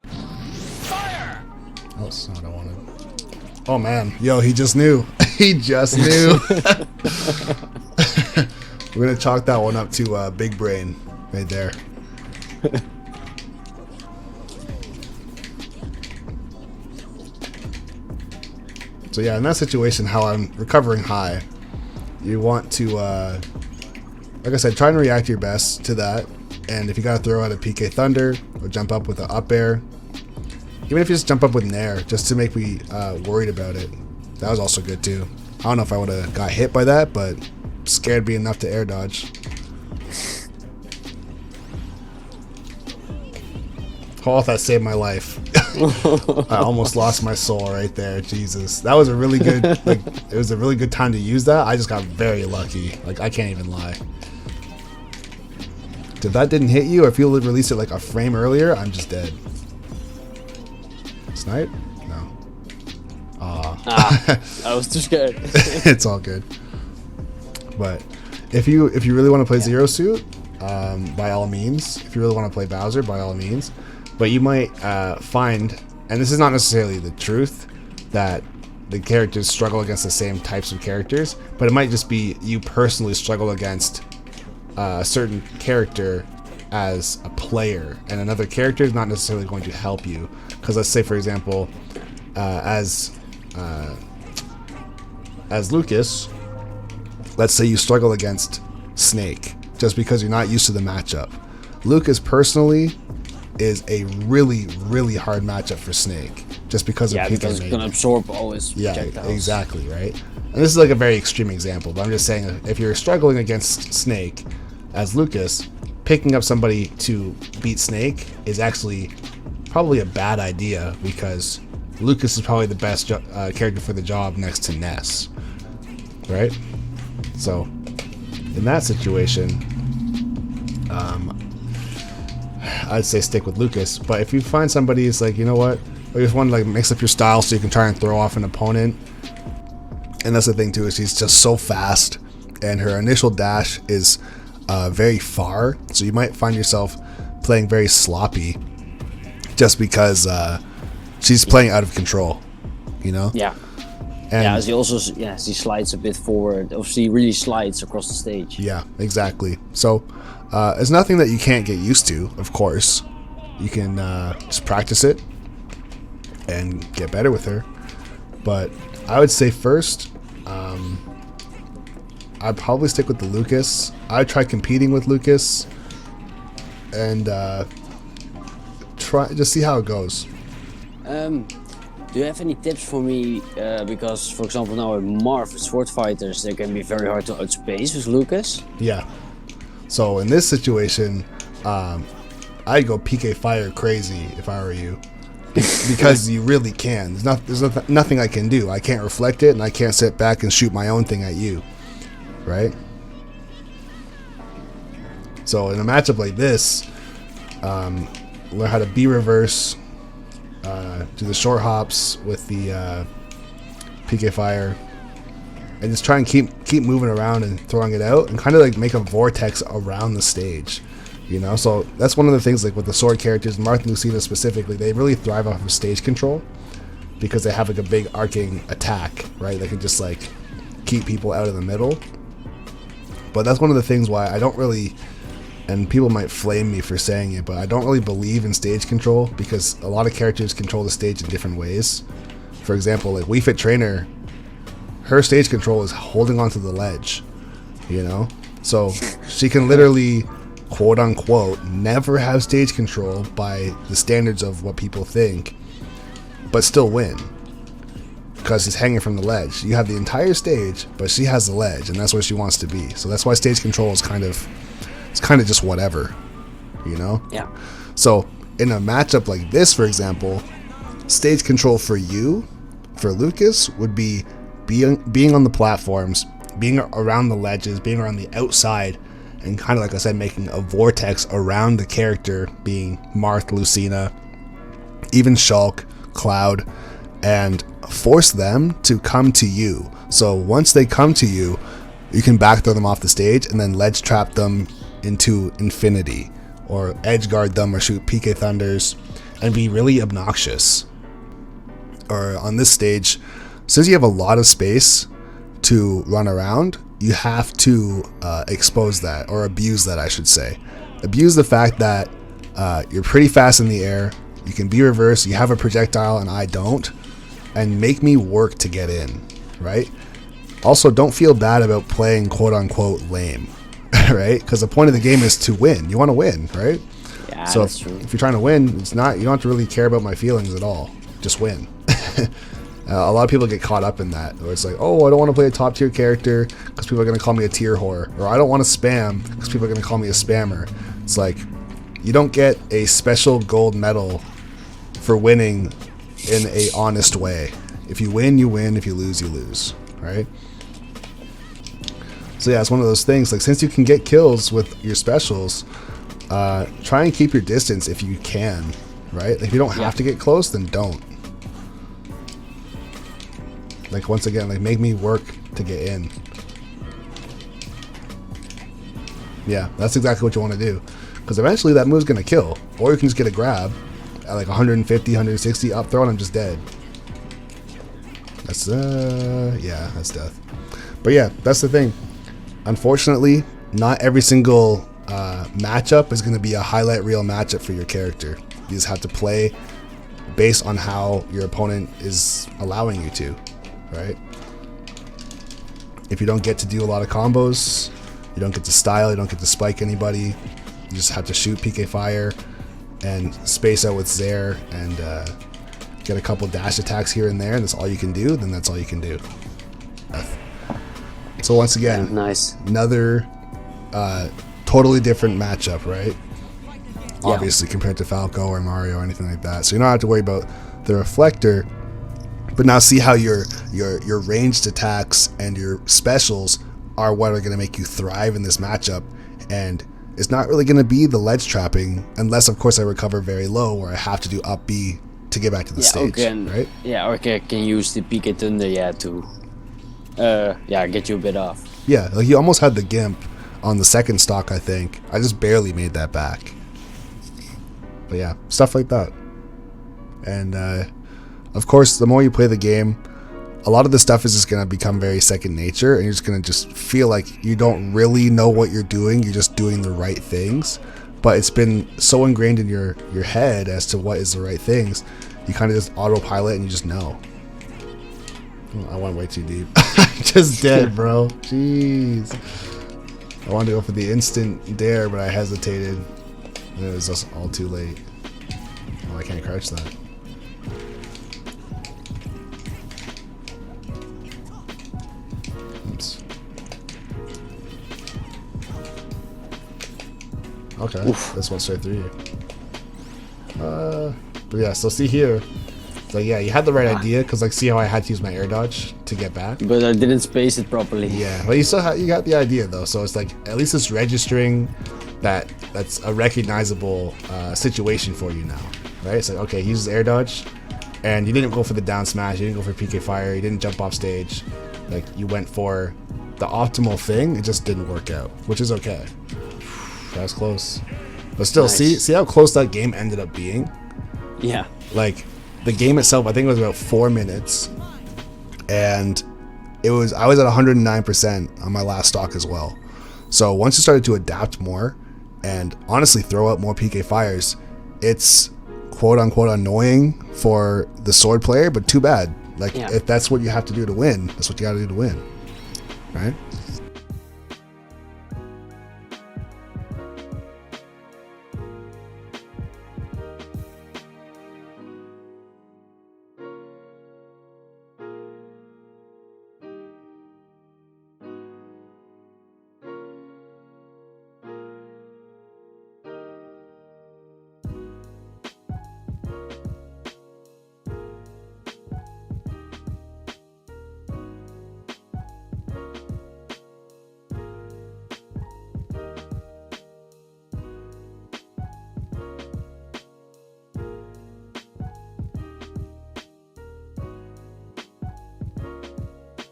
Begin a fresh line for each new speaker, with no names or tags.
Fire!
Oh, that's not what I wanted. Oh man, yo, he just knew. He just knew. We're gonna chalk that one up to big brain right there. So yeah, in that situation, how I'm recovering high, you want to, like I said, try and react your best to that. And if you gotta throw out a PK Thunder or jump up with an up air, even if you just jump up with an air, just to make me worried about it, that was also good too. I don't know if I would have got hit by that, but scared me enough to air dodge. Oh, that saved my life. I almost lost my soul right there. Jesus, that was a really good. Like, it was a really good time to use that. I just got very lucky. Like, I can't even lie. If that didn't hit you, or if you released it like a frame earlier, I'm just dead. Snipe? No.
I was too scared.
It's all good. But if you really want to play Zero Suit, by all means. If you really want to play Bowser, by all means. But you might find, and this is not necessarily the truth, that the characters struggle against the same types of characters, but it might just be you personally struggle against a certain character as a player, and another character is not necessarily going to help you. Because let's say, for example, as Lucas, let's say you struggle against Snake just because you're not used to the matchup. Lucas personally is a really, really hard matchup for Snake just because of PK
because it's going to absorb all his projectiles.
Exactly, right? And this is like a very extreme example, but I'm just saying, if you're struggling against Snake as Lucas, picking up somebody to beat Snake is actually probably a bad idea, because Lucas is probably the best character for the job next to Ness, right? So in that situation, I'd say stick with Lucas. But if you find somebody who's like, you know what, or you just want to like mix up your style so you can try and throw off an opponent, and that's the thing too, is she's just so fast, and her initial dash is very far, so you might find yourself playing very sloppy just because she's playing out of control, you know?
Yeah. And she also, she slides a bit forward, or she really slides across the stage.
Yeah, exactly. So it's nothing that you can't get used to, of course. You can just practice it and get better with her. But I would say first, I'd probably stick with the Lucas. I'd try competing with Lucas and just see how it goes.
Do you have any tips for me? Because, for example, now in Marv with sword fighters, they can be very hard to outspace with Lucas.
Yeah. So in this situation, I'd go PK Fire crazy if I were you, because you really can. There's nothing I can do. I can't reflect it, and I can't sit back and shoot my own thing at you, right? So in a matchup like this, learn how to B reverse. Do the short hops with the PK Fire, and just try and keep moving around and throwing it out, and kind of like make a vortex around the stage, you know. So that's one of the things, like with the sword characters, Marth and Lucina specifically, they really thrive off of stage control because they have like a big arcing attack, right? They can just like keep people out of the middle. But that's one of the things why I don't really, and people might flame me for saying it, but I don't really believe in stage control, because a lot of characters control the stage in different ways. For example, like Wii Fit Trainer, her stage control is holding onto the ledge, you know? So she can literally, quote unquote, never have stage control by the standards of what people think, but still win, because she's hanging from the ledge. You have the entire stage, but she has the ledge, and that's where she wants to be. So that's why stage control is kind of just whatever, you know?
Yeah.
So in a matchup like this, for example, stage control for you, for Lucas, would be being on the platforms, being around the ledges, being around the outside, and kind of, like I said, making a vortex around the character, being Marth, Lucina, even Shulk, Cloud, and force them to come to you. So once they come to you, you can back throw them off the stage and then ledge trap them into infinity, or edge guard them or shoot PK Thunders and be really obnoxious. Or on this stage, since you have a lot of space to run around, you have to expose that, or abuse that, I should say. Abuse the fact that you're pretty fast in the air, you can be reversed, you have a projectile and I don't, and make me work to get in, right? Also, don't feel bad about playing quote-unquote lame, right? Because the point of the game is to win. You want to win, right?
Yeah,
so
that's true.
If you're trying to win, it's not, you don't have to really care about my feelings at all. Just win. A lot of people get caught up in that, where it's like, oh, I don't want to play a top tier character because people are going to call me a tier whore, or I don't want to spam because people are going to call me a spammer. It's like, you don't get a special gold medal for winning in a honest way. If you win, you win. If you lose, you lose, right? So yeah, it's one of those things, like, since you can get kills with your specials, try and keep your distance if you can, right? If you don't have to get close, then don't. Like, once again, like, make me work to get in. Yeah, that's exactly what you want to do. Because eventually that move's going to kill. Or you can just get a grab at like 150, 160, up throw, and I'm just dead. That's, yeah, that's death. But yeah, that's the thing. Unfortunately, not every single matchup is going to be a highlight reel matchup for your character. You just have to play based on how your opponent is allowing you to. Right? If you don't get to do a lot of combos, you don't get to style, you don't get to spike anybody, you just have to shoot PK Fire and space out with Zair and get a couple dash attacks here and there, and that's all you can do, then that's all you can do. So once again,
nice.
Another totally different matchup, right?
Yeah.
Obviously, compared to Falco or Mario or anything like that. So you don't have to worry about the reflector. But now see how your ranged attacks and your specials are what are going to make you thrive in this matchup, and it's not really going to be the ledge trapping unless, of course, I recover very low, where I have to do up B to get back to the stage, right?
Yeah, or I can use the PK Thunder, to get you a bit off.
Yeah, like you almost had the Gimp on the second stock, I think. I just barely made that back. But yeah, stuff like that. And of course, the more you play the game, a lot of this stuff is just going to become very second nature, and you're just going to just feel like you don't really know what you're doing. You're just doing the right things, but it's been so ingrained in your head as to what is the right things. You kind of just autopilot and you just know. Oh, I went way too deep. Just dead, bro. Jeez. I wanted to go for the instant dare, but I hesitated. And it was just all too late. Oh, I can't crouch that. Okay, oof. This went straight through you. But yeah, so see here. So yeah, you had the right idea, because like see how I had to use my air dodge to get back.
But I didn't space it properly.
Yeah, but you still you got the idea though. So it's like at least it's registering that's a recognizable situation for you now, right? It's like, okay, he uses air dodge, and you didn't go for the down smash, you didn't go for PK Fire, you didn't jump off stage. Like you went for the optimal thing. It just didn't work out, which is okay. That was close, but still, nice. see how close that game ended up being.
Yeah,
like the game itself, I think it was about 4 minutes, and I was at 109% on my last stock as well. So once you started to adapt more and honestly throw out more PK Fires, it's quote unquote annoying for the sword player, but too bad. Like if that's what you have to do to win, that's what you got to do to win, right?